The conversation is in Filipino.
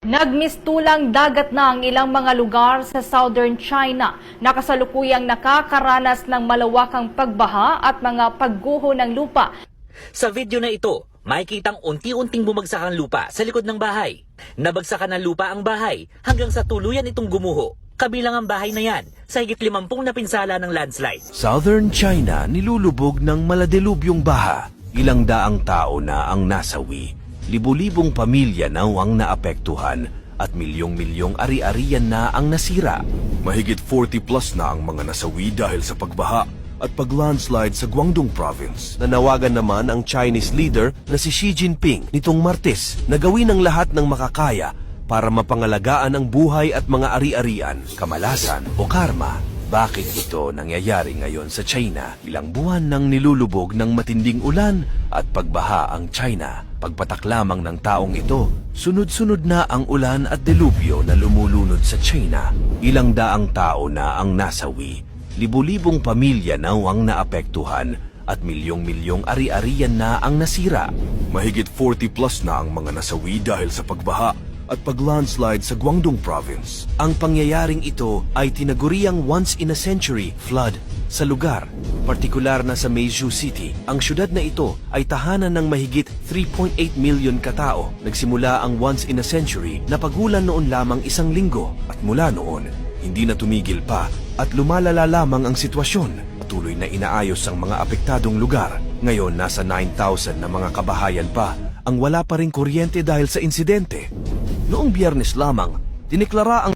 Nagmistulang dagat na ang ilang mga lugar sa southern China na kasalukuyang nakakaranas ng malawakang pagbaha at mga pagguho ng lupa. Sa video na ito, makikitang unti-unting bumagsak ang lupa sa likod ng bahay. Nabagsakan ng lupa ang bahay hanggang sa tuluyan itong gumuho. Kabilang ang bahay na yan sa higit 50 na pinsala ng landslide. Southern China nilulubog ng maladilubyong baha. Ilang daang tao na ang nasawi. Libu-libong pamilya na ang naapektuhan at milyong-milyong ari-arian na ang nasira. Mahigit 40 plus na ang mga nasawi dahil sa pagbaha at paglandslide sa Guangdong Province. Nanawagan naman ang Chinese leader na si Xi Jinping nitong Martes na gawin ang lahat ng makakaya para mapangalagaan ang buhay at mga ari-arian, kamalasan o karma. Bakit ito nangyayari ngayon sa China? Ilang buwan nang nilulubog ng matinding ulan at pagbaha ang China. Pagpatak lamang ng taong ito, sunod-sunod na ang ulan at delubyo na lumulunod sa China. Ilang daang tao na ang nasawi. Libu-libong pamilya na ang naapektuhan at milyong-milyong ari-arian na ang nasira. Mahigit 40 plus na ang mga nasawi dahil sa pagbaha at paglandslide sa Guangdong Province. Ang pangyayaring ito ay tinaguriang once-in-a-century flood sa lugar, partikular na sa Meizhou City. Ang syudad na ito ay tahanan ng mahigit 3.8 million katao. Nagsimula ang once-in-a-century na pagulan noon lamang 1 linggo at mula noon, hindi na tumigil pa at lumalala lamang ang sitwasyon. Patuloy na inaayos ang mga apektadong lugar. Ngayon, nasa 9,000 na mga kabahayan pa ang wala pa ring kuryente dahil sa insidente. Noong Biyernes lamang, dineklara ang